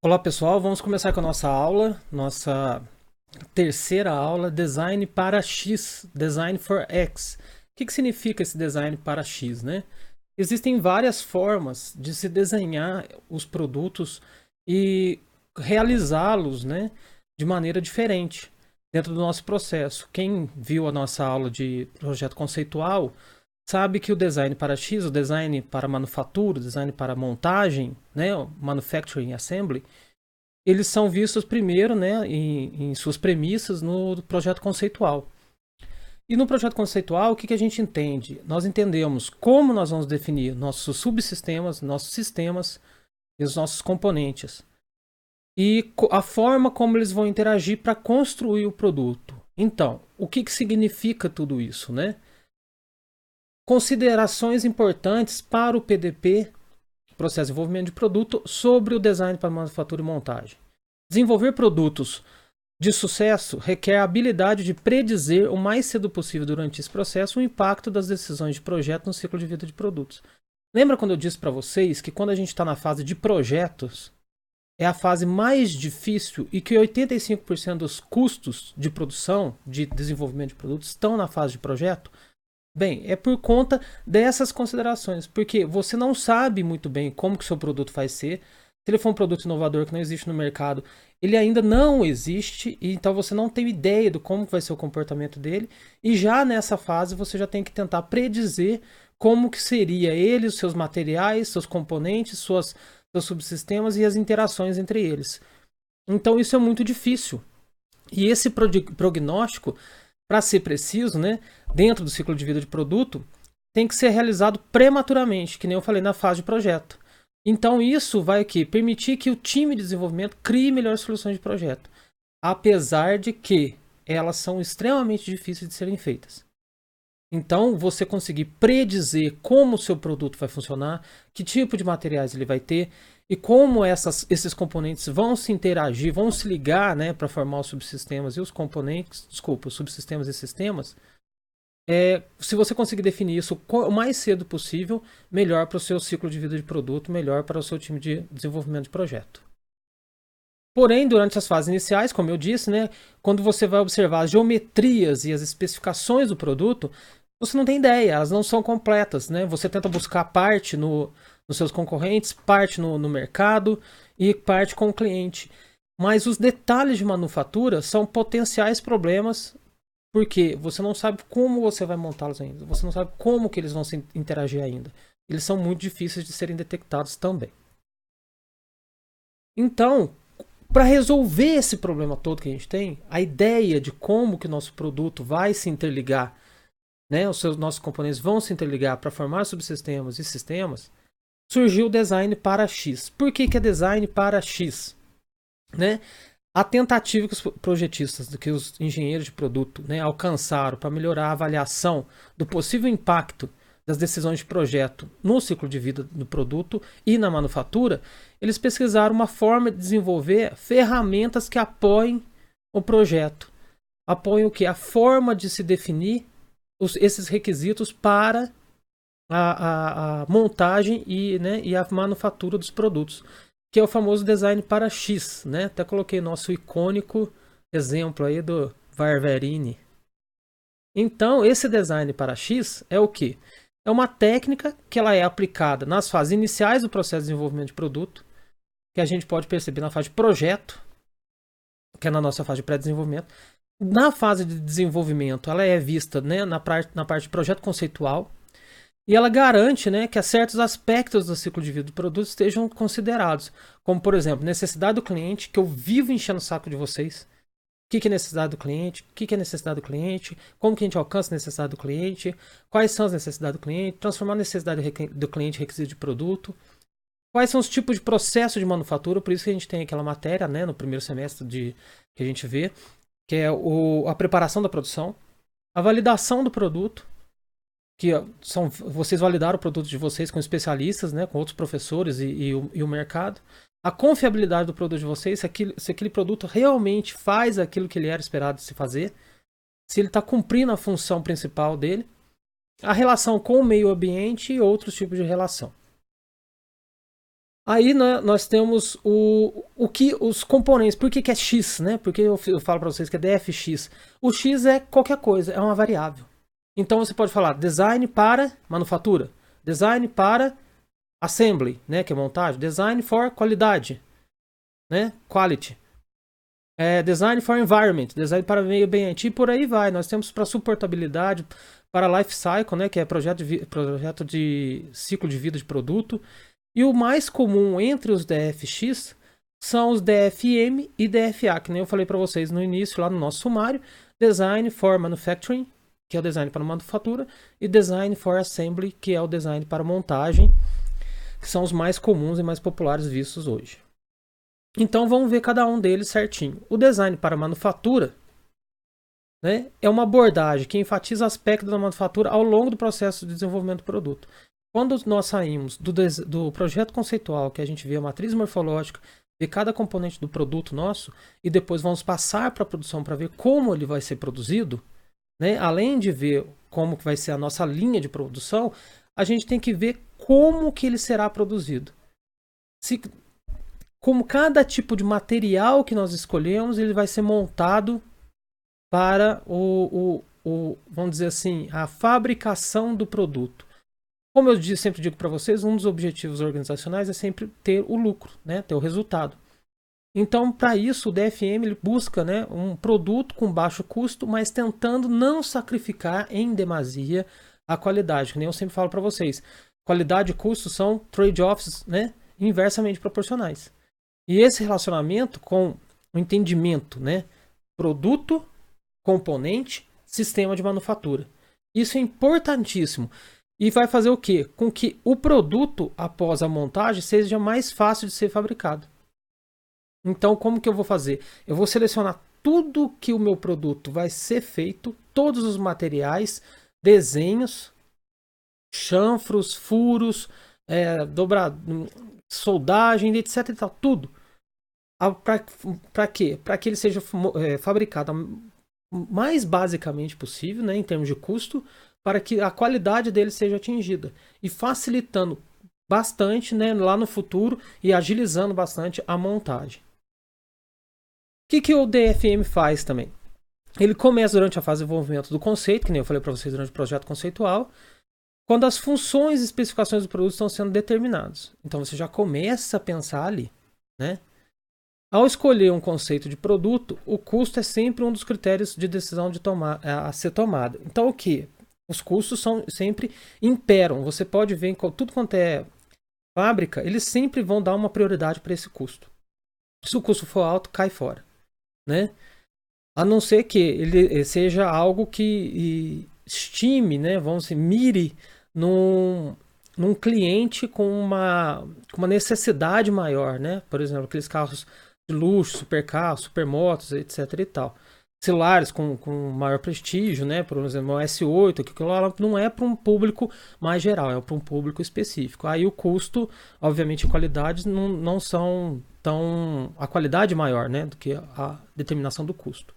Olá pessoal, vamos começar com a nossa aula, nossa terceira aula, Design para X, Design for X. O que significa esse design para X, né? Existem várias formas de se desenhar os produtos e realizá-los, né, de maneira diferente dentro do nosso processo. Quem viu a nossa aula de projeto conceitual sabe que o design para X, o design para manufatura, o design para montagem, né, o manufacturing assembly, eles são vistos primeiro, né, em suas premissas no projeto conceitual. E no projeto conceitual, o que a gente entende? Nós entendemos como nós vamos definir nossos subsistemas, nossos sistemas e os nossos componentes. E a forma como eles vão interagir para construir o produto. Então, o que significa tudo isso, né? Considerações importantes para o PDP, Processo de Desenvolvimento de Produto, sobre o design para manufatura e montagem. Desenvolver produtos de sucesso requer a habilidade de predizer o mais cedo possível durante esse processo o impacto das decisões de projeto no ciclo de vida de produtos. Lembra quando eu disse para vocês que quando a gente está na fase de projetos, é a fase mais difícil e que 85% dos custos de produção, de desenvolvimento de produtos, estão na fase de projeto? Bem, é por conta dessas considerações, porque você não sabe muito bem como que o seu produto vai ser. Se ele for um produto inovador que não existe no mercado, ele ainda não existe, e então você não tem ideia de como vai ser o comportamento dele, e já nessa fase você já tem que tentar predizer como que seria ele, os seus materiais, seus componentes, seus subsistemas e as interações entre eles. Então isso é muito difícil. E esse prognóstico, para ser preciso, né, dentro do ciclo de vida de produto, tem que ser realizado prematuramente, que nem eu falei na fase de projeto. Então isso vai aqui permitir que o time de desenvolvimento crie melhores soluções de projeto, apesar de que elas são extremamente difíceis de serem feitas. Então, você conseguir predizer como o seu produto vai funcionar, que tipo de materiais ele vai ter e como esses componentes vão se interagir, vão se ligar, né, para formar os subsistemas e os componentes, desculpa, os subsistemas e sistemas. Se você conseguir definir isso o mais cedo possível, melhor para o seu ciclo de vida de produto, melhor para o seu time de desenvolvimento de projeto. Porém, durante as fases iniciais, como eu disse, né, quando você vai observar as geometrias e as especificações do produto, você não tem ideia, elas não são completas, né? Você tenta buscar parte nos seus concorrentes, parte no mercado e parte com o cliente. Mas os detalhes de manufatura são potenciais problemas porque você não sabe como você vai montá-los ainda. Você não sabe como que eles vão se interagir ainda. Eles são muito difíceis de serem detectados também. Então, para resolver esse problema todo que a gente tem, a ideia de como que o nosso produto vai se interligar, né, nossos componentes vão se interligar para formar subsistemas e sistemas, surgiu o design para X. Por que é design para X? Né? A tentativa que os projetistas, que os engenheiros de produto, né, alcançaram para melhorar a avaliação do possível impacto das decisões de projeto no ciclo de vida do produto e na manufatura, eles pesquisaram uma forma de desenvolver ferramentas que apoiem o projeto. Apoiem o que? A forma de se definir esses requisitos para a montagem e a manufatura dos produtos, que é o famoso design para X, né? Até coloquei nosso icônico exemplo aí do Varverini. Então, esse design para X é o que? É uma técnica que ela é aplicada nas fases iniciais do processo de desenvolvimento de produto, que a gente pode perceber na fase de projeto, que é na nossa fase de pré-desenvolvimento. Na fase de desenvolvimento, ela é vista, né, na parte de projeto conceitual, e ela garante, né, que certos aspectos do ciclo de vida do produto estejam considerados, como, por exemplo, necessidade do cliente, que eu vivo enchendo o saco de vocês. O que é necessidade do cliente? O que é necessidade do cliente? Como que a gente alcança a necessidade do cliente? Quais são as necessidades do cliente? Transformar a necessidade do cliente em requisito de produto. Quais são os tipos de processo de manufatura? Por isso que a gente tem aquela matéria, né, no primeiro semestre que a gente vê, que é a preparação da produção, a validação do produto, que vocês validaram o produto de vocês com especialistas, né, com outros professores e o mercado. A confiabilidade do produto de vocês, se aquele produto realmente faz aquilo que ele era esperado de se fazer, se ele está cumprindo a função principal dele, a relação com o meio ambiente e outros tipos de relação. Aí né, nós temos os componentes. Por que é X, né? Porque eu falo para vocês que é DFX. O X é qualquer coisa, é uma variável. Então você pode falar design para manufatura, design para assembly, né, que é montagem, design for qualidade, né, quality. Design for environment, design para meio ambiente e por aí vai. Nós temos para suportabilidade, para life cycle, né, que é projeto de ciclo de vida de produto. E o mais comum entre os DFX são os DFM e DFA, que nem eu falei para vocês no início, lá no nosso sumário. Design for Manufacturing, que é o design para manufatura, e Design for Assembly, que é o design para montagem, que são os mais comuns e mais populares vistos hoje. Então vamos ver cada um deles certinho. O design para manufatura, né, é uma abordagem que enfatiza aspectos da manufatura ao longo do processo de desenvolvimento do produto. Quando nós saímos do projeto conceitual, que a gente vê a matriz morfológica, vê cada componente do produto nosso, e depois vamos passar para a produção para ver como ele vai ser produzido, né? Além de ver como que vai ser a nossa linha de produção, a gente tem que ver como que ele será produzido. Como cada tipo de material que nós escolhemos, ele vai ser montado para vamos dizer assim, a fabricação do produto. Como eu sempre digo para vocês, um dos objetivos organizacionais é sempre ter o lucro, né? Ter o resultado. Então, para isso, o DFM ele busca, né, um produto com baixo custo, mas tentando não sacrificar em demasia a qualidade, que nem eu sempre falo para vocês. Qualidade e custo são trade-offs, né, inversamente proporcionais. E esse relacionamento com o entendimento, né, produto, componente, sistema de manufatura. Isso é importantíssimo. E vai fazer o quê? Com que o produto, após a montagem, seja mais fácil de ser fabricado. Então, como que eu vou fazer? Eu vou selecionar tudo que o meu produto vai ser feito, todos os materiais, desenhos, chanfros, furos, soldagem, etc. E tal, tudo. Para quê? Para que ele seja fabricado mais basicamente possível, né, em termos de custo, para que a qualidade dele seja atingida. E facilitando bastante, né, lá no futuro e agilizando bastante a montagem. O que o DFM faz também? Ele começa durante a fase de desenvolvimento do conceito, que nem eu falei para vocês durante o projeto conceitual, quando as funções e especificações do produto estão sendo determinadas. Então você já começa a pensar ali, né? Ao escolher um conceito de produto, o custo é sempre um dos critérios de decisão a ser tomada. Então o que? Os custos sempre imperam. Você pode ver em tudo quanto é fábrica, eles sempre vão dar uma prioridade para esse custo. Se o custo for alto, cai fora, né? A não ser que ele seja algo que estime, né? Vamos dizer, mire num cliente com uma necessidade maior, né? Por exemplo, aqueles carros de luxo, supercarros, supermotos, etc e tal. Celulares com maior prestígio, né? Por exemplo, o S8, que não é para um público mais geral, é para um público específico. Aí o custo, obviamente, e qualidade não são tão... A qualidade maior, né? Do que a determinação do custo.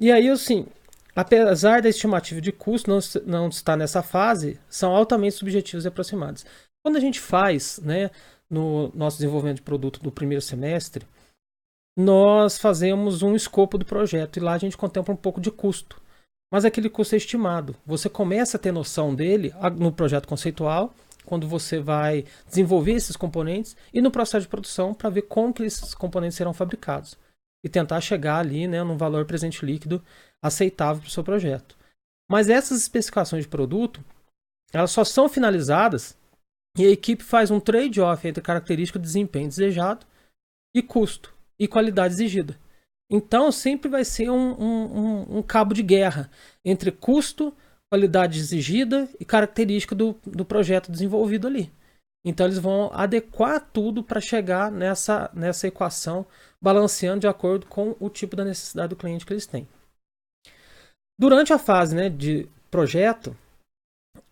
E aí, assim, apesar da estimativa de custo não estar nessa fase, são altamente subjetivos e aproximados. Quando a gente faz, né, no nosso desenvolvimento de produto do primeiro semestre, nós fazemos um escopo do projeto e lá a gente contempla um pouco de custo. Mas aquele custo é estimado. Você começa a ter noção dele no projeto conceitual, quando você vai desenvolver esses componentes, e no processo de produção para ver como que esses componentes serão fabricados. E tentar chegar ali, né, num valor presente líquido aceitável para o seu projeto. Mas essas especificações de produto, elas só são finalizadas e a equipe faz um trade-off entre característica de desempenho desejado e custo e qualidade exigida. Então sempre vai ser um cabo de guerra entre custo, qualidade exigida e característica do projeto desenvolvido ali. Então eles vão adequar tudo para chegar nessa equação, balanceando de acordo com o tipo da necessidade do cliente que eles têm. Durante a fase, né, de projeto,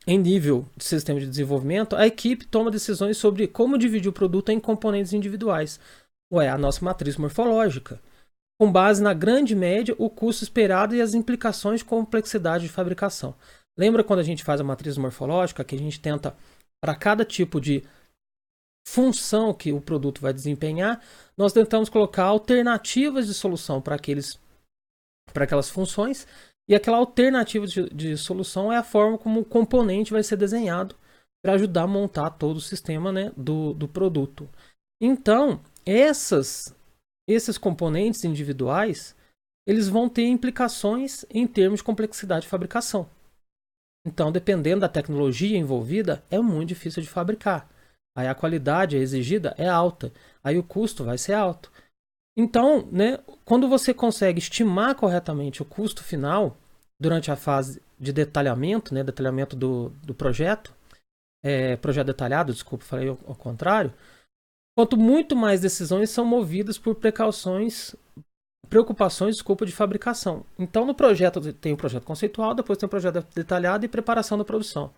em nível de sistema de desenvolvimento, a equipe toma decisões sobre como dividir o produto em componentes individuais. A nossa matriz morfológica, com base na grande média, o custo esperado e as implicações de complexidade de fabricação. Lembra quando a gente faz a matriz morfológica, que a gente tenta, para cada tipo de função que o produto vai desempenhar, nós tentamos colocar alternativas de solução para aquelas funções, e aquela alternativa de solução é a forma como o componente vai ser desenhado para ajudar a montar todo o sistema, né, do produto. Então, esses componentes individuais, eles vão ter implicações em termos de complexidade de fabricação. Então, dependendo da tecnologia envolvida, é muito difícil de fabricar. Aí a qualidade exigida é alta, aí o custo vai ser alto. Então, né, quando você consegue estimar corretamente o custo final durante a fase de detalhamento, né, detalhamento do projeto, projeto detalhado, desculpa, falei ao contrário, quanto muito mais decisões são movidas por preocupações, de fabricação. Então, no projeto tem o projeto conceitual, depois tem o projeto detalhado e preparação da produção.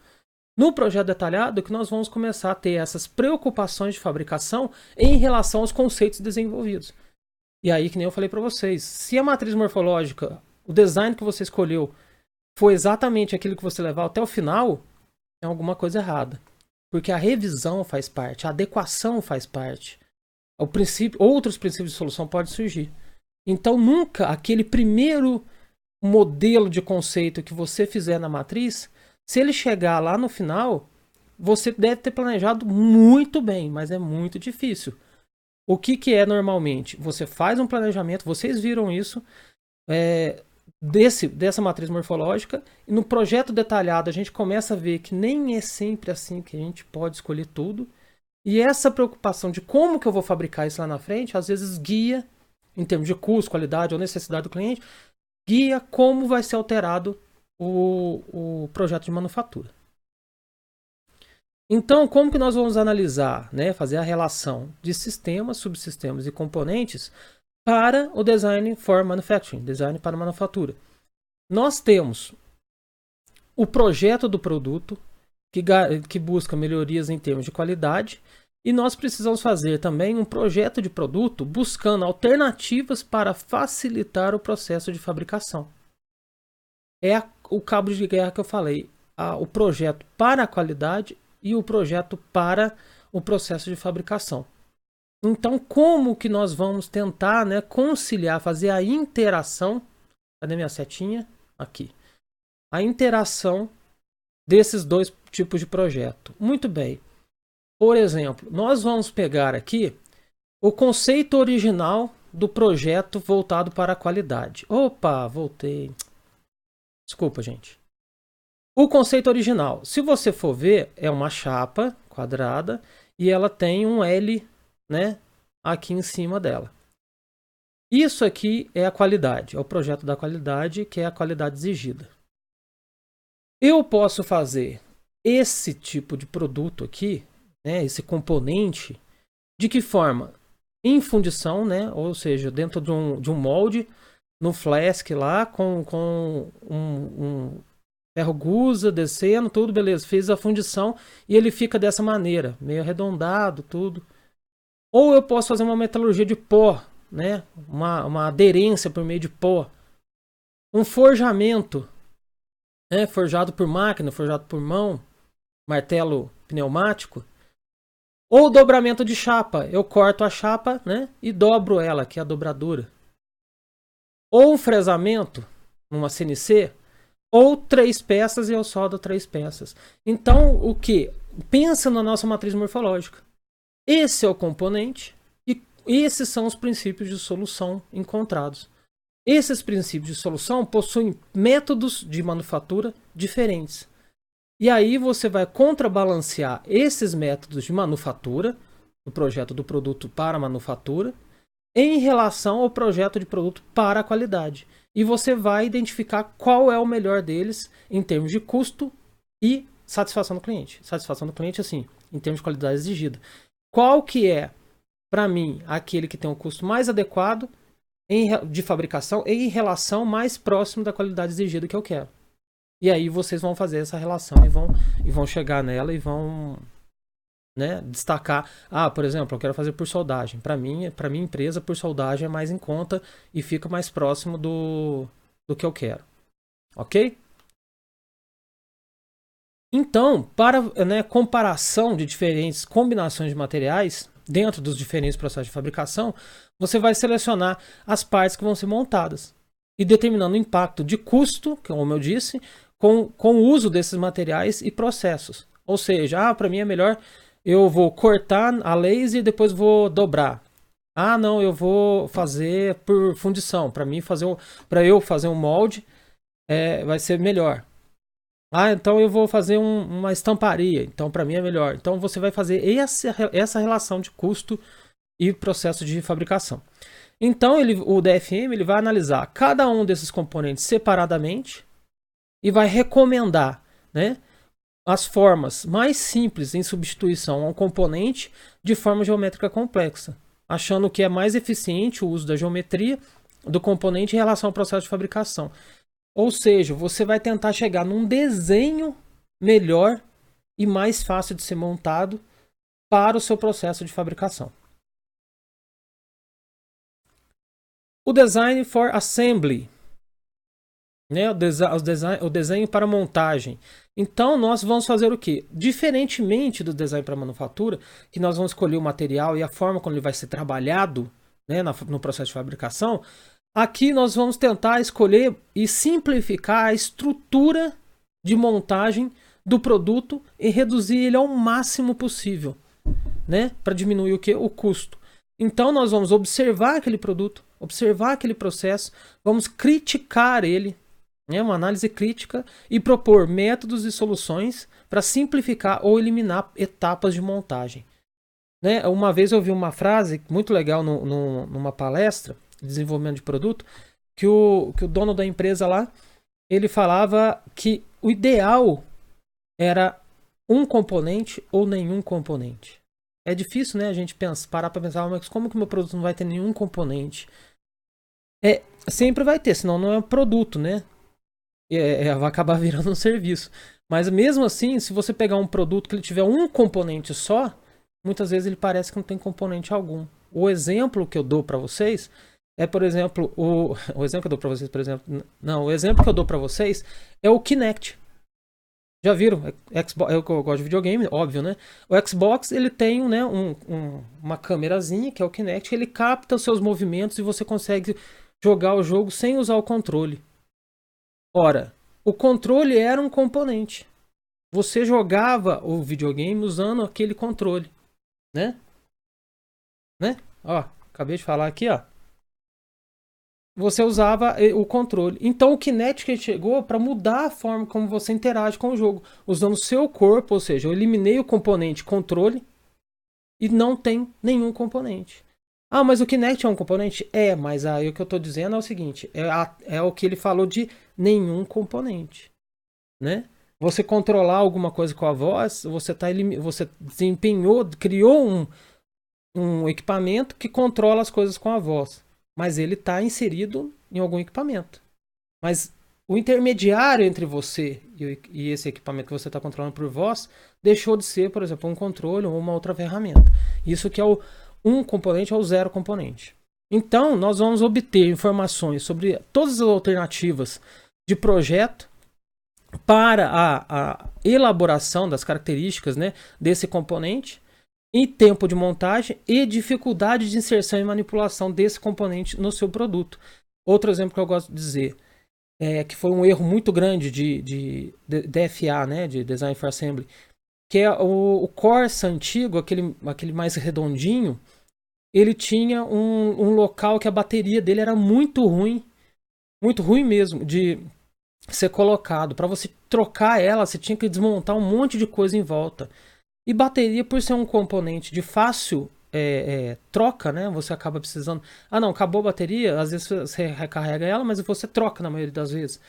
No projeto detalhado, que nós vamos começar a ter essas preocupações de fabricação em relação aos conceitos desenvolvidos. E aí, que nem eu falei para vocês, se a matriz morfológica, o design que você escolheu, foi exatamente aquilo que você levar até o final, tem alguma coisa errada. Porque a revisão faz parte, a adequação faz parte. Outros princípios de solução podem surgir. Então, nunca aquele primeiro modelo de conceito que você fizer na matriz, se ele chegar lá no final, você deve ter planejado muito bem, mas é muito difícil. O que é normalmente? Você faz um planejamento, vocês viram isso, dessa matriz morfológica, e no projeto detalhado a gente começa a ver que nem é sempre assim que a gente pode escolher tudo. E essa preocupação de como que eu vou fabricar isso lá na frente, às vezes guia, em termos de custo, qualidade ou necessidade do cliente, guia como vai ser alterado o projeto de manufatura. Então, como que nós vamos analisar, né, fazer a relação de sistemas, subsistemas e componentes para o Design for Manufacturing, design para manufatura? Nós temos o projeto do produto, que busca melhorias em termos de qualidade, e nós precisamos fazer também um projeto de produto buscando alternativas para facilitar o processo de fabricação. É o cabo de guerra que eu falei, o projeto para a qualidade e o projeto para o processo de fabricação. Então, como que nós vamos tentar, né, conciliar, fazer a interação, cadê minha setinha? Aqui. A interação desses dois tipos de projeto. Muito bem. Por exemplo, nós vamos pegar aqui o conceito original do projeto voltado para a qualidade. Opa, voltei. Desculpa, gente. O conceito original, se você for ver, é uma chapa quadrada e ela tem um L, né, aqui em cima dela. Isso aqui é a qualidade, é o projeto da qualidade, que é a qualidade exigida. Eu posso fazer esse tipo de produto aqui, né, esse componente, de que forma? Em fundição, né, ou seja, dentro de um molde, no flask lá, com um ferro gusa, descendo, tudo, beleza. Fez a fundição e ele fica dessa maneira, meio arredondado, tudo. Ou eu posso fazer uma metalurgia de pó, né? Uma aderência por meio de pó. Um forjamento, né? Forjado por máquina, forjado por mão, martelo pneumático. Ou dobramento de chapa. Eu corto a chapa, né? E dobro ela, que é a dobradura. Ou um fresamento, numa CNC. Ou 3 peças e eu soldo 3 peças. Então, o que? Pensa na nossa matriz morfológica. Esse é o componente e esses são os princípios de solução encontrados. Esses princípios de solução possuem métodos de manufatura diferentes. E aí você vai contrabalancear esses métodos de manufatura, o projeto do produto para a manufatura, em relação ao projeto de produto para a qualidade. E você vai identificar qual é o melhor deles em termos de custo e satisfação do cliente. Satisfação do cliente, assim, em termos de qualidade exigida. Qual que é, para mim, aquele que tem um custo mais adequado de fabricação em relação mais próximo da qualidade exigida que eu quero. E aí vocês vão fazer essa relação e vão chegar nela e vão, né, destacar. Ah, por exemplo, eu quero fazer por soldagem. Para minha empresa, por soldagem é mais em conta e fica mais próximo do que eu quero. Ok? Então, para, né, comparação de diferentes combinações de materiais dentro dos diferentes processos de fabricação, você vai selecionar as partes que vão ser montadas e determinando o impacto de custo, como eu disse, com o uso desses materiais e processos. Ou seja, para mim é melhor eu vou cortar a laser e depois vou dobrar. Ah, não, eu vou fazer por fundição. Para eu fazer um molde, vai ser melhor. Ah, então eu vou fazer uma estamparia. Então, para mim é melhor. Então, você vai fazer essa relação de custo e processo de fabricação. Então, o DFM ele vai analisar cada um desses componentes separadamente e vai recomendar, né, as formas mais simples em substituição a um componente de forma geométrica complexa, achando que é mais eficiente o uso da geometria do componente em relação ao processo de fabricação. Ou seja, você vai tentar chegar num desenho melhor e mais fácil de ser montado para o seu processo de fabricação. O Design for Assembly, né? O desenho para montagem. Então, nós vamos fazer o quê? Diferentemente do design para manufatura, que nós vamos escolher o material e a forma como ele vai ser trabalhado, né, no processo de fabricação, aqui nós vamos tentar escolher e simplificar a estrutura de montagem do produto e reduzir ele ao máximo possível, né, para diminuir o quê? O custo. Então, nós vamos observar aquele produto, observar aquele processo, vamos criticar ele, né, uma análise crítica, e propor métodos e soluções para simplificar ou eliminar etapas de montagem. Né? Uma vez eu ouvi uma frase muito legal numa palestra de desenvolvimento de produto, que o dono da empresa lá, ele falava que o ideal era um componente ou nenhum componente. É difícil, né, a gente parar para pensar, mas como que o meu produto não vai ter nenhum componente? Sempre vai ter, senão não é um produto, né? Vai acabar virando um serviço. Mas mesmo assim, se você pegar um produto que ele tiver um componente só, muitas vezes ele parece que não tem componente algum. O exemplo que eu dou para vocês é, por exemplo, o exemplo que eu dou para vocês, por exemplo, não, o exemplo que eu dou para vocês é o Kinect. Já viram? Xbox, eu gosto de videogame, óbvio, né? O Xbox, ele tem, né, uma câmerazinha, que é o Kinect, ele capta os seus movimentos e você consegue jogar o jogo sem usar o controle. Ora, o controle era um componente. Você jogava o videogame usando aquele controle, né? Ó, acabei de falar aqui, ó. Você usava o controle. Então o Kinect chegou para mudar a forma como você interage com o jogo, usando o seu corpo, ou seja, eu eliminei o componente controle e não tem nenhum componente. Ah, mas o Kinect é um componente? Mas aí o que eu estou dizendo é o seguinte, é o que ele falou de nenhum componente, né? Você controlar alguma coisa com a voz, você criou um equipamento que controla as coisas com a voz, mas ele está inserido em algum equipamento. Mas o intermediário entre você e esse equipamento que você está controlando por voz deixou de ser, por exemplo, um controle ou uma outra ferramenta. Isso que é um componente ou zero componente. Então, nós vamos obter informações sobre todas as alternativas de projeto para a elaboração das características, né, desse componente, e tempo de montagem e dificuldade de inserção e manipulação desse componente no seu produto. Outro exemplo que eu gosto de dizer, que foi um erro muito grande de DFA, né, de Design for Assembly, que é o Corsa antigo, aquele mais redondinho, ele tinha um local que a bateria dele era muito ruim mesmo, de ser colocado. Para você trocar ela, você tinha que desmontar um monte de coisa em volta. E bateria, por ser um componente de fácil troca, né? Você acaba precisando... Ah, não, acabou a bateria, às vezes você recarrega ela, mas você troca na maioria das vezes.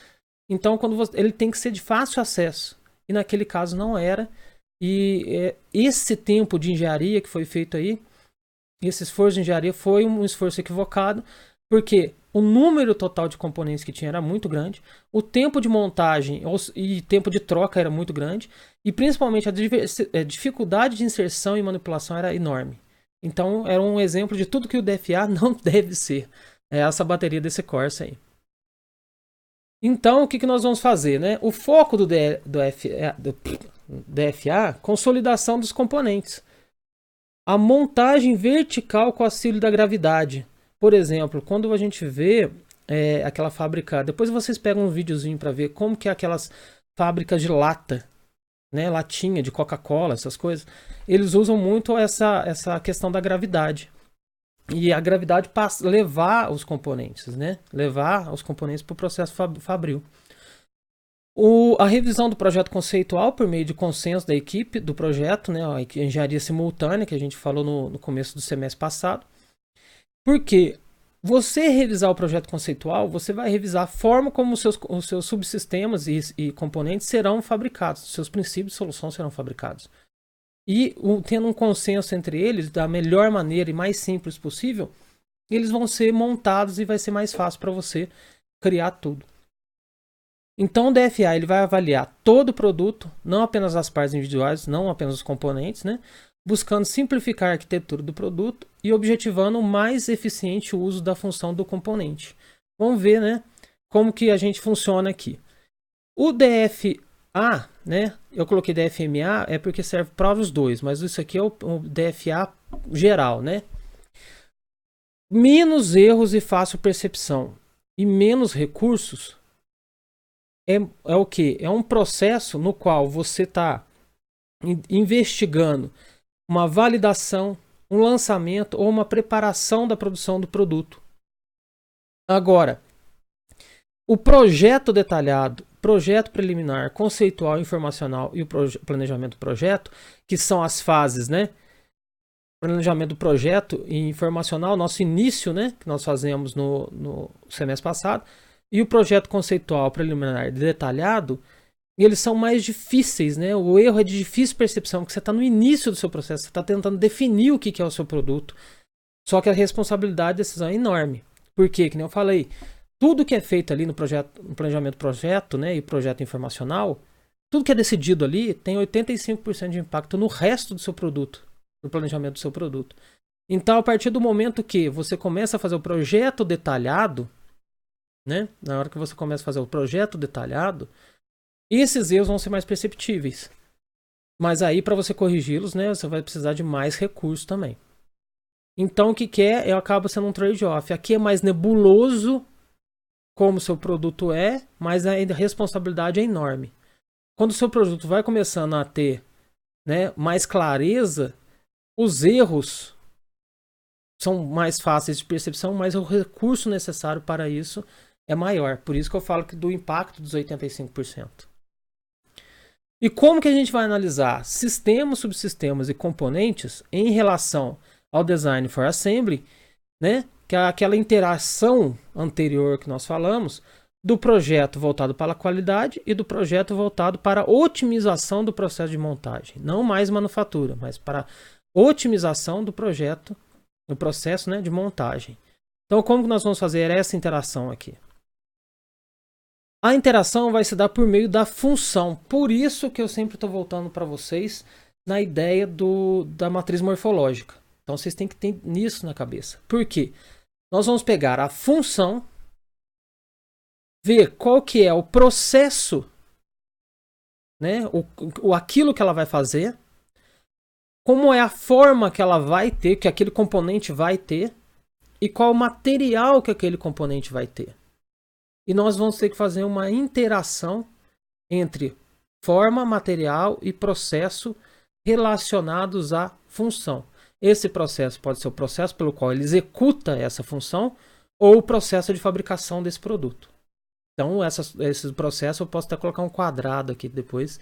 Então, ele tem que ser de fácil acesso. E naquele caso não era. E esse tempo de engenharia que foi feito aí, esse esforço de engenharia foi um esforço equivocado, porque o número total de componentes que tinha era muito grande, o tempo de montagem e tempo de troca era muito grande, e principalmente a dificuldade de inserção e manipulação era enorme. Então era um exemplo de tudo que o DFA não deve ser. Essa bateria desse Corsa aí. Então o que nós vamos fazer, né? O foco do DFA, consolidação dos componentes. A montagem vertical com auxílio da gravidade. Por exemplo, quando a gente vê aquela fábrica... Depois vocês pegam um videozinho para ver como que é aquelas fábricas de lata, né? Latinha de Coca-Cola, essas coisas. Eles usam muito essa questão da gravidade. E a gravidade passa levar os componentes, né? Levar os componentes para o processo fabril. A revisão do projeto conceitual por meio de consenso da equipe do projeto, né, a engenharia simultânea, que a gente falou no começo do semestre passado. Porque você revisar o projeto conceitual, você vai revisar a forma como os seus subsistemas e componentes serão fabricados, os seus princípios de solução serão fabricados. E tendo um consenso entre eles, da melhor maneira e mais simples possível, eles vão ser montados e vai ser mais fácil para você criar tudo. Então o DFA ele vai avaliar todo o produto, não apenas as partes individuais, não apenas os componentes, né? Buscando simplificar a arquitetura do produto e objetivando o mais eficiente uso da função do componente. Vamos ver, né, como que a gente funciona aqui. O DFA, né, eu coloquei DFMA é porque serve para os dois, mas isso aqui é o DFA geral, né? Menos erros e fácil percepção e menos recursos. É o que? É um processo no qual você está investigando uma validação, um lançamento ou uma preparação da produção do produto. Agora, o projeto detalhado, projeto preliminar, conceitual, informacional e o planejamento do projeto, que são as fases, né? Planejamento do projeto e informacional, nosso início, né? Que nós fazemos no semestre passado. E o projeto conceitual preliminar detalhado, eles são mais difíceis, né? O erro é de difícil percepção, porque você está no início do seu processo, você está tentando definir o que é o seu produto. Só que a responsabilidade da decisão é enorme. Por quê? Que nem eu falei, tudo que é feito ali no planejamento do projeto, né, e projeto informacional, tudo que é decidido ali tem 85% de impacto no resto do seu produto, no planejamento do seu produto. Então, a partir do momento que você começa a fazer o projeto detalhado, né? Na hora que você começa a fazer o projeto detalhado, esses erros vão ser mais perceptíveis. Mas aí, para você corrigi-los, né, você vai precisar de mais recursos também. Então, o que é? Acaba sendo um trade-off. Aqui é mais nebuloso como o seu produto é, mas a responsabilidade é enorme. Quando o seu produto vai começando a ter, né, mais clareza, os erros são mais fáceis de percepção, mas o recurso necessário para isso é maior. Por isso que eu falo que do impacto dos 85%. E como que a gente vai analisar sistemas, subsistemas e componentes em relação ao Design for Assembly, né? Que é aquela interação anterior que nós falamos, do projeto voltado para a qualidade e do projeto voltado para a otimização do processo de montagem. Não mais manufatura, mas para a otimização do projeto, do processo, né, de montagem. Então, como que nós vamos fazer essa interação aqui? A interação vai se dar por meio da função. Por isso que eu sempre estou voltando para vocês na ideia da matriz morfológica. Então vocês têm que ter nisso na cabeça. Por quê? Nós vamos pegar a função, ver qual que é o processo, né? Aquilo que ela vai fazer, como é a forma que ela vai ter, que aquele componente vai ter, e qual o material que aquele componente vai ter. E nós vamos ter que fazer uma interação entre forma, material e processo relacionados à função. Esse processo pode ser o processo pelo qual ele executa essa função ou o processo de fabricação desse produto. Então, esse processo eu posso até colocar um quadrado aqui depois,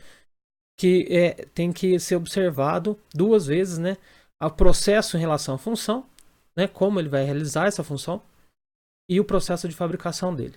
que tem que ser observado duas vezes, né? O processo em relação à função, né? Como ele vai realizar essa função, e o processo de fabricação dele.